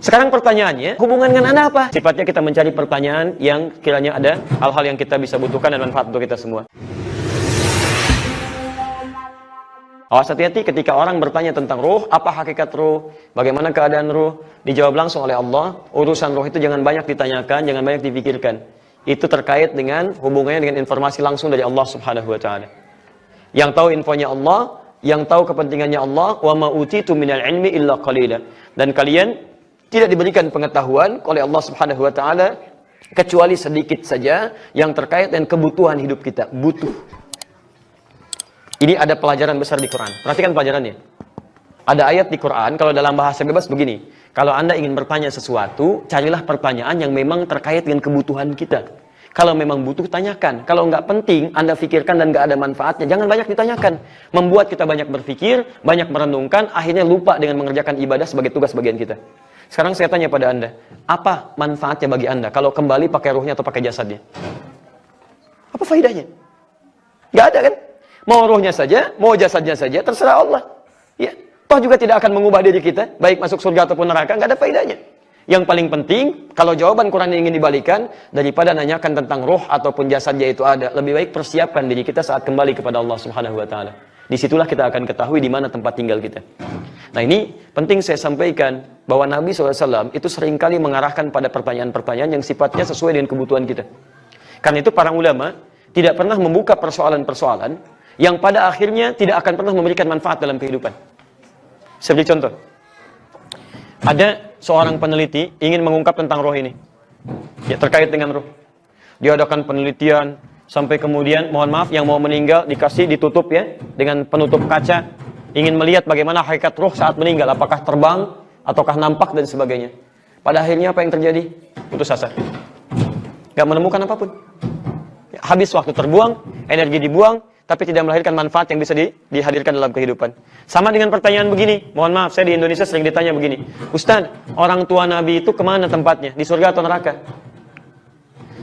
Sekarang pertanyaannya, hubungan dengan Anda apa? Sifatnya kita mencari pertanyaan yang kiranya ada hal-hal yang kita bisa butuhkan dan manfaat untuk kita semua. Awas hati-hati ketika orang bertanya tentang ruh, apa hakikat ruh, bagaimana keadaan ruh, dijawab langsung oleh Allah. Urusan ruh itu jangan banyak ditanyakan, jangan banyak dipikirkan. Itu terkait dengan hubungannya dengan informasi langsung dari Allah Subhanahu wa taala. Yang tahu infonya Allah, yang tahu kepentingannya Allah, wa ma utitu minal ilmi illa qalila. Dan kalian tidak diberikan pengetahuan oleh Allah Subhanahu wa taala kecuali sedikit saja yang terkait dengan kebutuhan hidup kita, butuh. Ini ada pelajaran besar di Quran. Perhatikan pelajarannya. Ada ayat di Quran kalau dalam bahasa bebas begini. Kalau Anda ingin bertanya sesuatu, carilah pertanyaan yang memang terkait dengan kebutuhan kita. Kalau memang butuh, tanyakan. Kalau nggak penting, Anda pikirkan dan nggak ada manfaatnya, jangan banyak ditanyakan. Membuat kita banyak berpikir, banyak merenungkan, akhirnya lupa dengan mengerjakan ibadah sebagai tugas bagian kita. Sekarang saya tanya pada Anda, apa manfaatnya bagi Anda kalau kembali pakai ruhnya atau pakai jasadnya? Apa faedahnya? Nggak ada kan? Mau ruhnya saja, mau jasadnya saja, terserah Allah. Ya, toh juga tidak akan mengubah diri kita, baik masuk surga ataupun neraka, nggak ada faedahnya. Yang paling penting, kalau jawaban Quran yang ingin dibalikan, daripada nanyakan tentang ruh ataupun jasadnya itu ada, lebih baik persiapkan diri kita saat kembali kepada Allah Subhanahu wa taala. Disitulah kita akan ketahui di mana tempat tinggal kita. Nah ini penting saya sampaikan bahwa Nabi SAW itu seringkali mengarahkan pada pertanyaan-pertanyaan yang sifatnya sesuai dengan kebutuhan kita. Karena itu para ulama tidak pernah membuka persoalan-persoalan yang pada akhirnya tidak akan pernah memberikan manfaat dalam kehidupan. Seperti contoh, ada seorang peneliti ingin mengungkap tentang roh ini, ya terkait dengan roh. Dia adakan penelitian sampai kemudian, mohon maaf, yang mau meninggal dikasih ditutup ya dengan penutup kaca, ingin melihat bagaimana hakikat ruh saat meninggal, apakah terbang ataukah nampak dan sebagainya. Pada akhirnya apa yang terjadi? Putus asa, gak menemukan apapun. Habis waktu terbuang, energi dibuang, tapi tidak melahirkan manfaat yang bisa dihadirkan dalam kehidupan. Sama dengan pertanyaan begini, mohon maaf, saya di Indonesia sering ditanya begini, Ustaz, orang tua Nabi itu kemana tempatnya? Di surga atau neraka?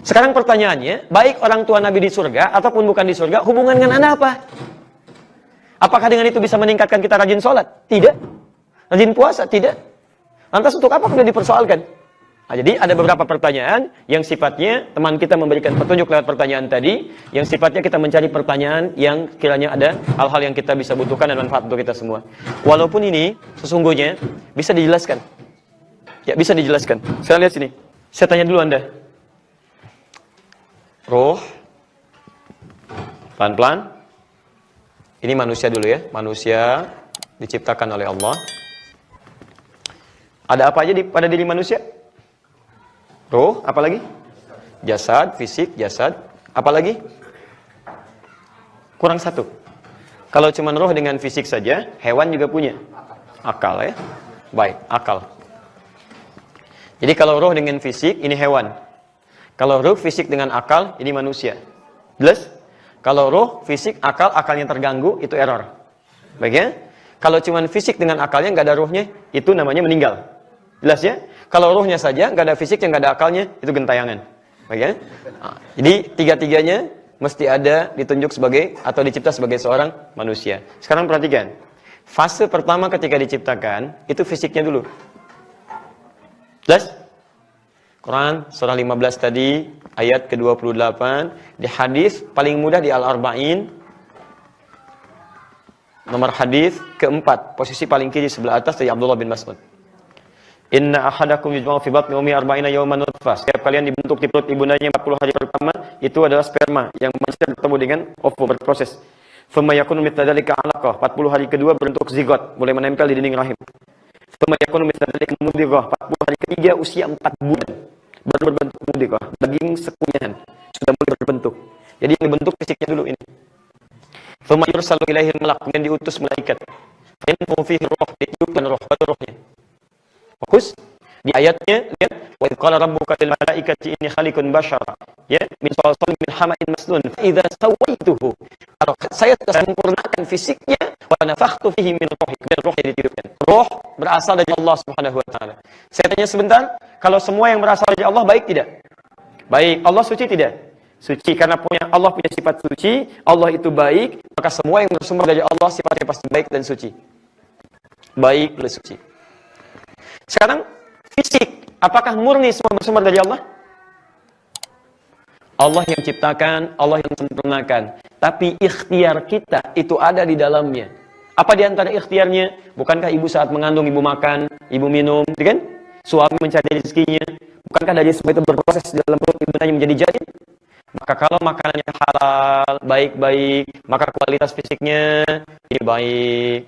Sekarang pertanyaannya, baik orang tua Nabi di surga ataupun bukan di surga, hubungan dengan Anda apa? Apakah dengan itu bisa meningkatkan kita rajin sholat? Tidak. Rajin puasa? Tidak. Lantas untuk apa kemudian dipersoalkan? Nah, jadi ada beberapa pertanyaan yang sifatnya teman kita memberikan petunjuk lewat pertanyaan tadi, yang sifatnya kita mencari pertanyaan yang kiranya ada hal-hal yang kita bisa butuhkan dan manfaat untuk kita semua. Walaupun ini sesungguhnya bisa dijelaskan. Ya, bisa dijelaskan. Saya lihat sini. Saya tanya dulu Anda. Roh, pelan-pelan. Ini manusia dulu ya. Manusia diciptakan oleh Allah. Ada apa aja pada diri manusia? Roh, apa lagi? Jasad, fisik, jasad. Apa lagi? Kurang satu. Kalau cuma roh dengan fisik saja, hewan juga punya akal ya. Baik, akal. Jadi kalau roh dengan fisik, ini hewan. Kalau roh fisik dengan akal, ini manusia. Jelas? Kalau roh fisik, akal, akalnya terganggu, itu error. Baik ya? Kalau cuma fisik dengan akalnya, nggak ada rohnya, itu namanya meninggal. Jelas ya? Kalau rohnya saja, nggak ada fisiknya, nggak ada akalnya, itu gentayangan. Baik ya? Nah, jadi tiga-tiganya mesti ada ditunjuk sebagai atau dicipta sebagai seorang manusia. Sekarang perhatikan. Fase pertama ketika diciptakan, itu fisiknya dulu. Jelas? Quran surah 15 tadi ayat ke-28, di hadis paling mudah di Al-Arba'in, nomor hadis keempat, posisi paling kiri sebelah atas dari Abdullah bin Mas'ud. Inna ahadakum yujma'u fi batni ummi arba'ina yawman nutfah. Setiap kalian dibentuk di perut ibundanya 40 hari pertama, itu adalah sperma yang bertemu dengan ovo, berproses. Thumma yakunu mithla dzalika 'alaqah. 40 hari kedua berbentuk zigot, mulai menempel di dinding rahim. Thumma yakunu mithla dzalika mudghah. 40 hari ketiga usia 4 bulan. Baru berbentuk mudghah, daging sekunyahan sudah mulai berbentuk. Jadi yang dibentuk fisiknya dulu ini. Thumma yursalu ilaihi malak, kemudian diutus malaikat. Fa yanfukhu fihi ruh, ditiupkan roh, baru rohnya. Fokus di ayatnya, lihat, wa idh qala rabbuka lil malaikati inni khaliqun bashara ya min salsalin min hama'in masnun fa idza sawaituhu. Kalau saya telah sempurnakan fisiknya, wa nafakhtu fihi min ruhi, kemudian rohnya ditiupkan. Roh berasal dari Allah Subhanahu wa taala. Saya tanya sebentar, kalau semua yang berasal dari Allah baik tidak? Baik. Allah suci tidak? Suci, karena Allah punya sifat suci, Allah itu baik, maka semua yang bersumber dari Allah sifatnya pasti baik dan suci. Baik plus suci. Sekarang Fisik, apakah murni semua bersumber dari Allah? Allah yang ciptakan, Allah yang sempurnakan. Tapi ikhtiar kita itu ada di dalamnya. Apa di antara ikhtiarnya? Bukankah ibu saat mengandung, ibu makan, ibu minum, kan? Suami mencari rezekinya. Bukankah dari semua itu berproses di dalam perut ibu menjadi jadi? Maka kalau makanannya halal, baik-baik, maka kualitas fisiknya jadi baik.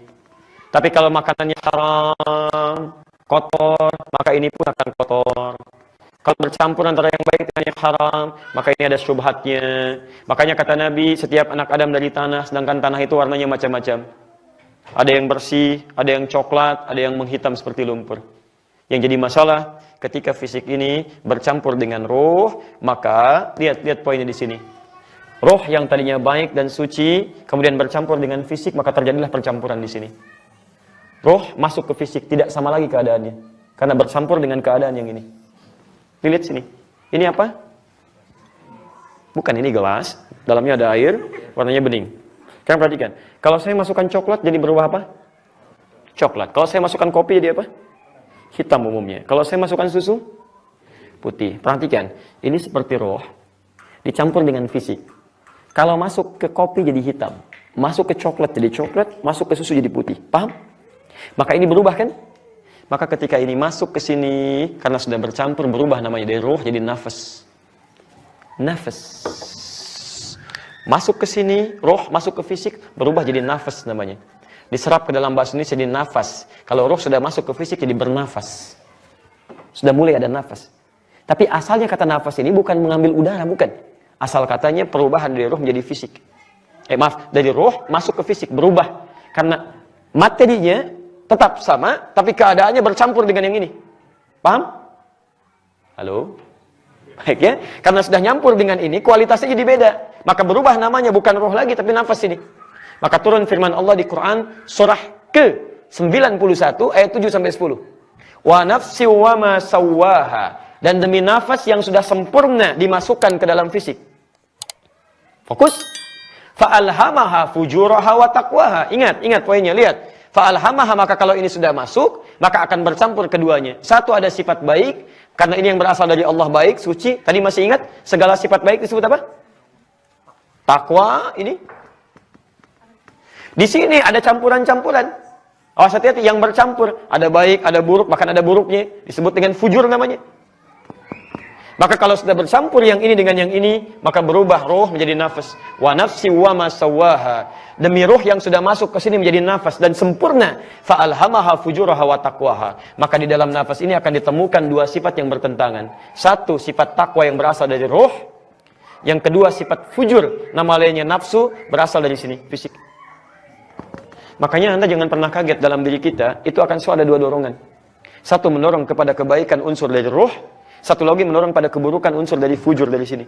Tapi kalau makanannya haram, kotor, maka ini pun akan kotor. Kalau bercampur antara yang baik dengan yang haram, maka ini ada syubhatnya. Makanya kata Nabi, setiap anak Adam dari tanah, sedangkan tanah itu warnanya macam-macam. Ada yang bersih, ada yang coklat, ada yang menghitam seperti lumpur. Yang jadi masalah, ketika fisik ini bercampur dengan roh, maka lihat poinnya di sini. Roh yang tadinya baik dan suci, kemudian bercampur dengan fisik, maka terjadilah percampuran di sini. Roh masuk ke fisik, tidak sama lagi keadaannya. Karena bercampur dengan keadaan yang ini. Lihat sini. Ini apa? Bukan, ini gelas. Dalamnya ada air, warnanya bening. Kalian perhatikan. Kalau saya masukkan coklat, jadi berubah apa? Coklat. Kalau saya masukkan kopi, jadi apa? Hitam umumnya. Kalau saya masukkan susu, putih. Perhatikan. Ini seperti roh, dicampur dengan fisik. Kalau masuk ke kopi, jadi hitam. Masuk ke coklat, jadi coklat. Masuk ke susu, jadi putih. Paham? Maka ini berubah kan? Maka ketika ini masuk ke sini, karena sudah bercampur, berubah namanya dari ruh jadi nafas. Nafas. Masuk ke sini, roh masuk ke fisik, berubah jadi nafas namanya. Diserap ke dalam bahasa Indonesia jadi nafas. Kalau roh sudah masuk ke fisik jadi bernafas. Sudah mulai ada nafas. Tapi asalnya kata nafas ini bukan mengambil udara, bukan. Asal katanya perubahan dari roh menjadi fisik. Dari roh masuk ke fisik, berubah. Karena materinya tetap sama, tapi keadaannya bercampur dengan yang ini. Paham? Halo? Baik ya? Karena sudah nyampur dengan ini, kualitasnya jadi beda. Maka berubah namanya, bukan roh lagi, tapi nafas ini. Maka turun firman Allah di Quran, surah ke-91, ayat 7-10. Wa nafsi wa ma sawwaha. Dan demi nafas yang sudah sempurna dimasukkan ke dalam fisik. Fokus. Fa'alhamaha fujuraha wa taqwaha. Ingat poinnya, lihat. Fa'alhamaha, maka kalau ini sudah masuk, maka akan bercampur keduanya. Satu ada sifat baik, karena ini yang berasal dari Allah baik, suci. Tadi masih ingat, segala sifat baik disebut apa? Takwa, ini. Di sini ada campuran-campuran. Awas hati-hati, yang bercampur. Ada baik, ada buruk, bahkan ada buruknya. Disebut dengan fujur namanya. Maka kalau sudah bercampur yang ini dengan yang ini, maka berubah roh menjadi nafas. Wa nafsi wa ma sawwaha. Demi roh yang sudah masuk ke sini menjadi nafas dan sempurna. Fa'alhamaha fujuraha wa taqwaha. Maka di dalam nafas ini akan ditemukan dua sifat yang bertentangan. Satu, sifat takwa yang berasal dari roh. Yang kedua, sifat fujur. Nama lainnya nafsu, berasal dari sini, fisik. Makanya Anda jangan pernah kaget dalam diri kita, itu akan selalu ada dua dorongan. Satu, mendorong kepada kebaikan unsur dari roh. Satu lagi mendorong pada keburukan unsur dari fujur dari sini.